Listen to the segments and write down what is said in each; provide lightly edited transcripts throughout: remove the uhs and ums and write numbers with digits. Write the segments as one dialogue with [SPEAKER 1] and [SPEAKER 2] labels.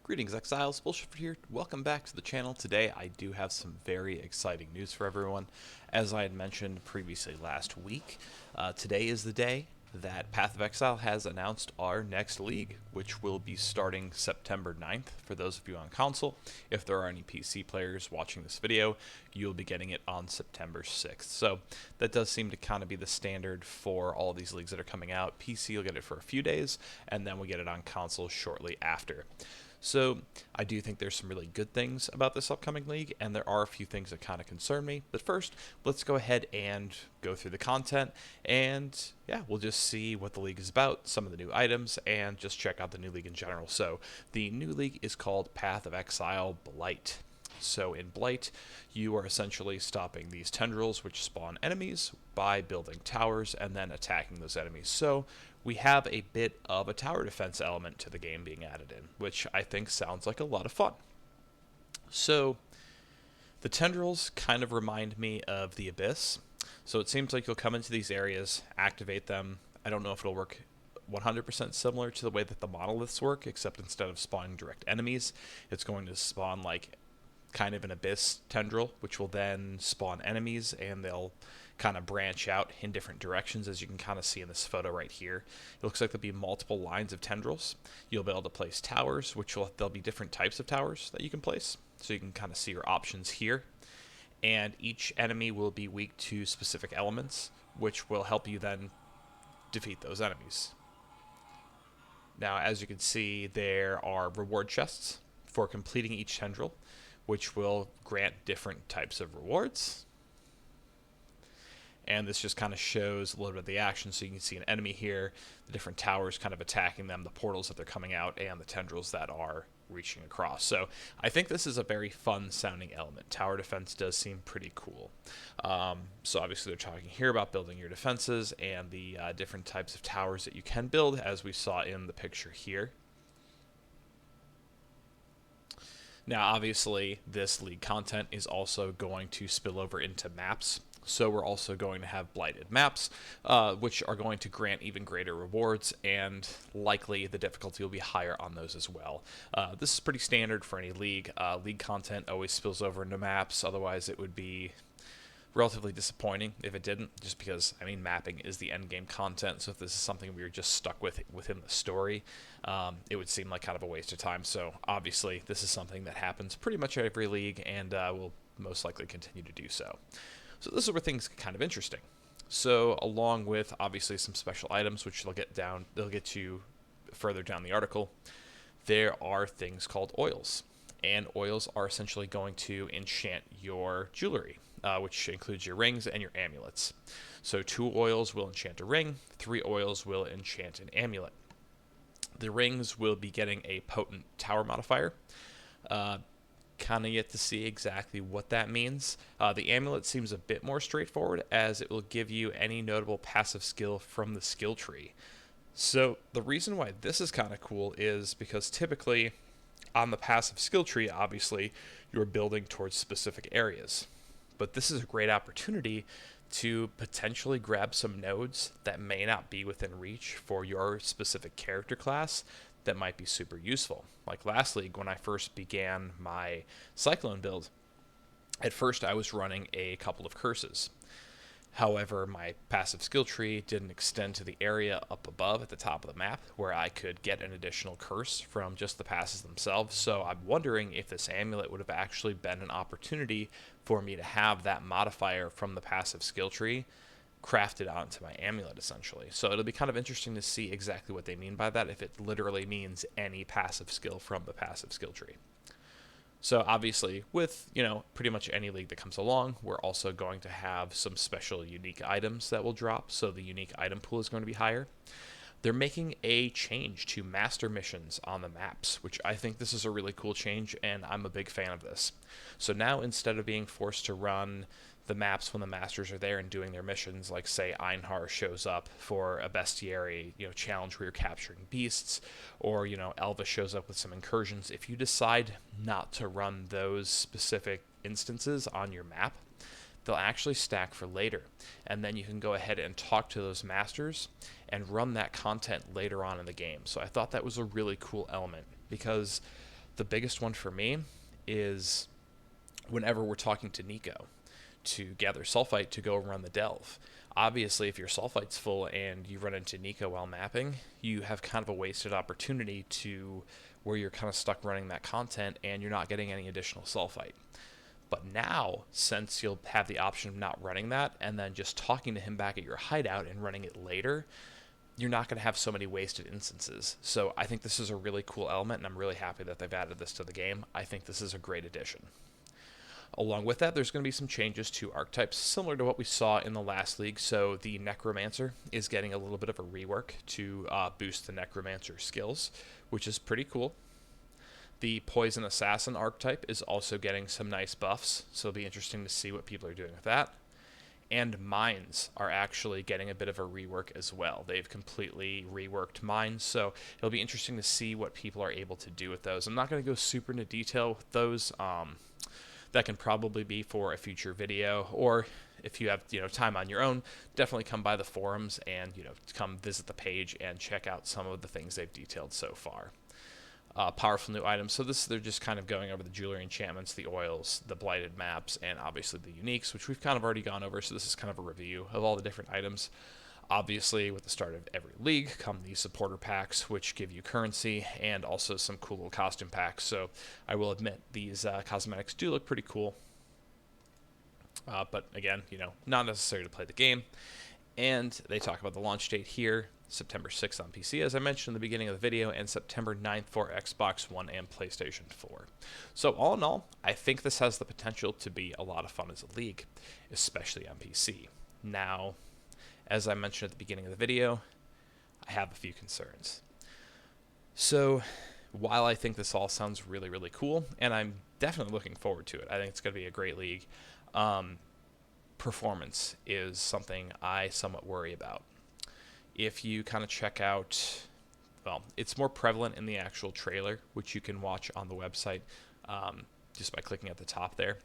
[SPEAKER 1] Greetings Exiles, BullShifter here. Welcome back to the channel. Today I do have some very exciting news for everyone. As I had mentioned previously last week, today is the day that Path of Exile has announced our next league, which will be starting September 9th for those of you on console. If there are any PC players watching this video, you'll be getting it on September 6th. So that does seem to kind of be the standard for all these leagues that are coming out. PC will get it for a few days, and then we get it on console shortly after. So I do think there's some really good things about this upcoming league, and there are a few things that kind of concern me. But first, let's go ahead and go through the content, and yeah, we'll just see what the league is about, some of the new items, and just check out the new league in general. So the new league is called Path of Exile Blight. So in Blight, you are essentially stopping these Tendrils, which spawn enemies, by building towers and then attacking those enemies. So we have a bit of a tower defense element to the game being added in, which I think sounds like a lot of fun. So the Tendrils kind of remind me of the Abyss. So it seems like you'll come into these areas, activate them. I don't know if it'll work 100% similar to the way that the monoliths work, except instead of spawning direct enemies, it's going to spawn like kind of an abyss tendril, which will then spawn enemies, and they'll kind of branch out in different directions, as you can kind of see in this photo right here. It looks like there'll be multiple lines of tendrils. You'll be able to place towers, there'll be different types of towers that you can place, so you can kind of see your options here. And each enemy will be weak to specific elements, which will help you then defeat those enemies. Now, as you can see, there are reward chests for completing each tendril, which will grant different types of rewards. And this just kind of shows a little bit of the action, so you can see an enemy here, the different towers kind of attacking them, the portals that they're coming out, and the tendrils that are reaching across. So I think this is a very fun sounding element. Tower defense does seem pretty cool. So obviously they're talking here about building your defenses and the different types of towers that you can build, as we saw in the picture here. Now, obviously, this league content is also going to spill over into maps. So we're also going to have blighted maps, which are going to grant even greater rewards, and likely the difficulty will be higher on those as well. This is pretty standard for any league. League content always spills over into maps, otherwise it would be relatively disappointing if it didn't, just because, I mean, mapping is the end game content, so if this is something we were just stuck with within the story, it would seem like kind of a waste of time. So obviously this is something that happens pretty much every league, and will most likely continue to do so. So this is where things get kind of interesting. So along with obviously some special items, which they'll get to further down the article, there are things called oils. And oils are essentially going to enchant your jewelry, which includes your rings and your amulets. So 2 oils will enchant a ring, 3 oils will enchant an amulet. The rings will be getting a potent tower modifier. Kind of yet to see exactly what that means. The amulet seems a bit more straightforward, as it will give you any notable passive skill from the skill tree. So the reason why this is kind of cool is because typically on the passive skill tree, obviously, you're building towards specific areas. But this is a great opportunity to potentially grab some nodes that may not be within reach for your specific character class that might be super useful. Like last league, when I first began my Cyclone build, at first I was running a couple of curses. However, my passive skill tree didn't extend to the area up above at the top of the map where I could get an additional curse from just the passes themselves. So I'm wondering if this amulet would have actually been an opportunity for me to have that modifier from the passive skill tree crafted onto my amulet, essentially. So it'll be kind of interesting to see exactly what they mean by that, if it literally means any passive skill from the passive skill tree. So obviously, with, pretty much any league that comes along, we're also going to have some special unique items that will drop, so the unique item pool is going to be higher. They're making a change to master missions on the maps, which I think this is a really cool change, and I'm a big fan of this. So now, instead of being forced to run the maps when the masters are there and doing their missions, like say Einhar shows up for a bestiary, challenge where you're capturing beasts, or Elva shows up with some incursions. If you decide not to run those specific instances on your map, they'll actually stack for later, and then you can go ahead and talk to those masters and run that content later on in the game. So I thought that was a really cool element, because the biggest one for me is whenever we're talking to Nico to gather sulfite to go run the delve. Obviously, if your sulfite's full and you run into Nico while mapping, you have kind of a wasted opportunity to where you're kind of stuck running that content and you're not getting any additional sulfite. But now, since you'll have the option of not running that and then just talking to him back at your hideout and running it later, you're not going to have so many wasted instances. So I think this is a really cool element, and I'm really happy that they've added this to the game. I think this is a great addition. Along with that, there's going to be some changes to archetypes, similar to what we saw in the last league. So the Necromancer is getting a little bit of a rework to boost the Necromancer skills, which is pretty cool. The Poison Assassin archetype is also getting some nice buffs, so it'll be interesting to see what people are doing with that. And mines are actually getting a bit of a rework as well. They've completely reworked mines, so it'll be interesting to see what people are able to do with those. I'm not going to go super into detail with those. That can probably be for a future video, or if you have time on your own, definitely come by the forums and come visit the page and check out some of the things they've detailed so far. Powerful new items. So they're just kind of going over the jewelry enchantments, the oils, the blighted maps, and obviously the uniques, which we've kind of already gone over. So this is kind of a review of all the different items. Obviously, with the start of every league come these supporter packs, which give you currency and also some cool little costume packs. So I will admit these cosmetics do look pretty cool. But again, not necessary to play the game. And they talk about the launch date here, September 6th on PC, as I mentioned in the beginning of the video, and September 9th for Xbox One and PlayStation 4. So all in all, I think this has the potential to be a lot of fun as a league, especially on PC. Now, as I mentioned at the beginning of the video, I have a few concerns. So while I think this all sounds really, really cool, and I'm definitely looking forward to it, I think it's going to be a great league, performance is something I somewhat worry about. If you kind of check out, well, it's more prevalent in the actual trailer, which you can watch on the website just by clicking at the top there.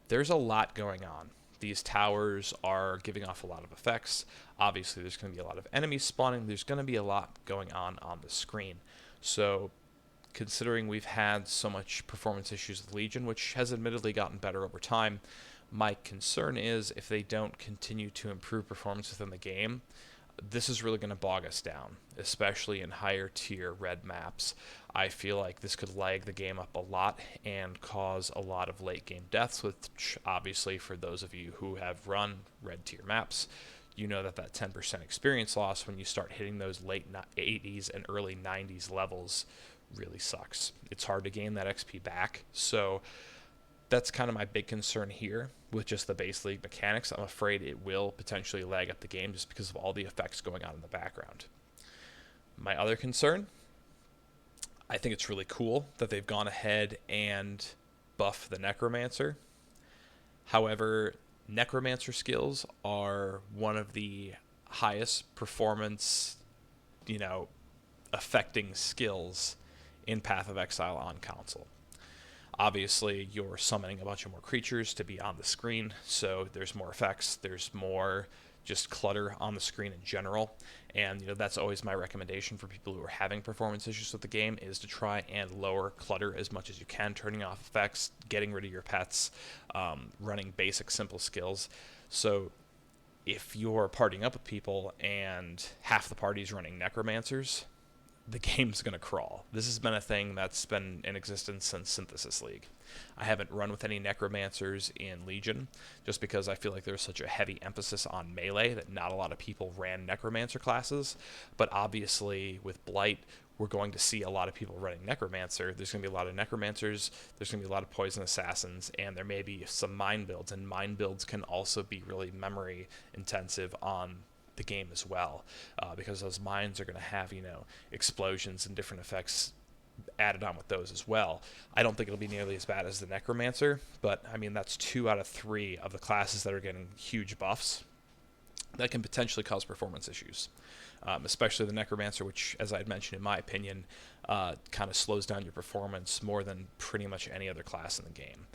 [SPEAKER 1] There's a lot going on. These towers are giving off a lot of effects. Obviously, there's going to be a lot of enemies spawning. There's going to be a lot going on the screen. So considering we've had so much performance issues with Legion, which has admittedly gotten better over time, my concern is if they don't continue to improve performance within the game, this is really going to bog us down, especially in higher tier red maps. I feel like this could lag the game up a lot and cause a lot of late game deaths, which obviously for those of you who have run red tier maps, you know that 10% experience loss when you start hitting those late 80s and early 90s levels really sucks. It's hard to gain that XP back, so that's kind of my big concern here with just the base league mechanics. I'm afraid it will potentially lag up the game just because of all the effects going on in the background. My other concern, I think it's really cool that they've gone ahead and buff the Necromancer. However, Necromancer skills are one of the highest performance, affecting skills in Path of Exile on console. Obviously, you're summoning a bunch of more creatures to be on the screen, so there's more effects, there's more just clutter on the screen in general, and that's always my recommendation for people who are having performance issues with the game, is to try and lower clutter as much as you can, turning off effects, getting rid of your pets, running basic simple skills. So if you're partying up with people and half the party's running Necromancers, the game's going to crawl. This has been a thing that's been in existence since Synthesis League. I haven't run with any Necromancers in Legion, just because I feel like there's such a heavy emphasis on melee that not a lot of people ran Necromancer classes, but obviously with Blight, we're going to see a lot of people running Necromancer. There's going to be a lot of Necromancers, there's going to be a lot of Poison Assassins, and there may be some mine builds, and mine builds can also be really memory intensive on the game as well, because those mines are going to have explosions and different effects added on with those as well. I don't think it'll be nearly as bad as the Necromancer, but I mean that's 2 out of 3 of the classes that are getting huge buffs that can potentially cause performance issues, especially the Necromancer, which, as I had mentioned, in my opinion, kind of slows down your performance more than pretty much any other class in the game.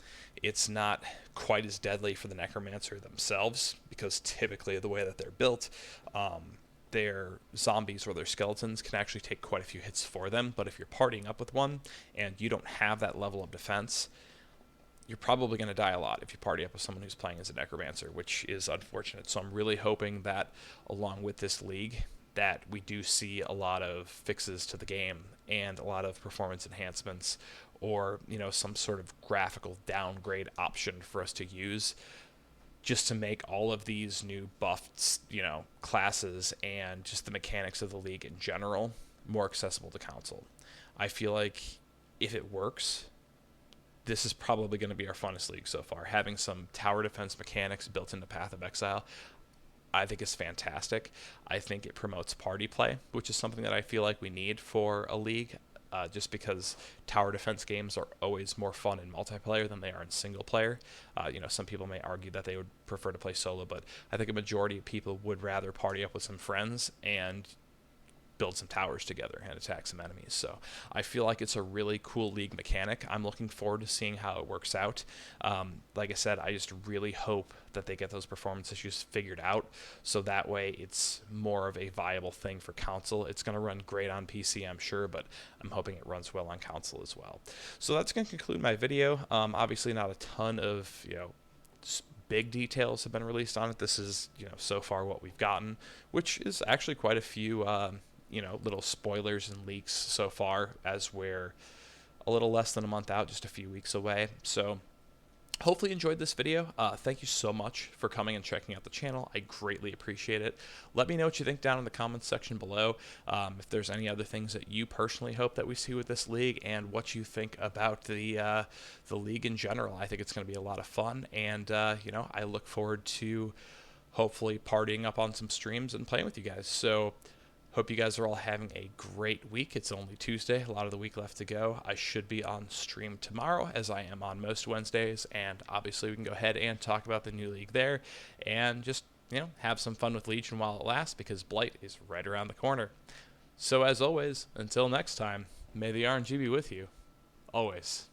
[SPEAKER 1] It's not quite as deadly for the Necromancer themselves, because typically the way that they're built, their zombies or their skeletons can actually take quite a few hits for them, but if you're partying up with one and you don't have that level of defense, you're probably going to die a lot if you party up with someone who's playing as a Necromancer, which is unfortunate. So I'm really hoping that along with this league, that we do see a lot of fixes to the game and a lot of performance enhancements, or some sort of graphical downgrade option for us to use, just to make all of these new buffed classes and just the mechanics of the league in general more accessible to console. I feel like if it works, this is probably going to be our funnest league so far. Having some tower defense mechanics built into Path of Exile, I think is fantastic. I think it promotes party play, which is something that I feel like we need for a league, just because tower defense games are always more fun in multiplayer than they are in single player. Some people may argue that they would prefer to play solo, but I think a majority of people would rather party up with some friends and build some towers together and attack some enemies. So I feel like it's a really cool league mechanic. I'm looking forward to seeing how it works out. Like I said, I just really hope that they get those performance issues figured out, so that way it's more of a viable thing for console. It's going to run great on PC, I'm sure, but I'm hoping it runs well on console as well. So that's going to conclude my video. Obviously not a ton of big details have been released on it. This is so far what we've gotten, which is actually quite a few little spoilers and leaks so far, as we're a little less than a month out, just a few weeks away. So hopefully you enjoyed this video. Thank you so much for coming and checking out the channel. I greatly appreciate it. Let me know what you think down in the comments section below. If there's any other things that you personally hope that we see with this league, and what you think about the league in general. I think it's going to be a lot of fun, and I look forward to hopefully partying up on some streams and playing with you guys. So hope you guys are all having a great week. It's only Tuesday, a lot of the week left to go. I should be on stream tomorrow, as I am on most Wednesdays, and obviously we can go ahead and talk about the new league there, and just have some fun with Legion while it lasts, because Blight is right around the corner. So as always, until next time, may the RNG be with you, always.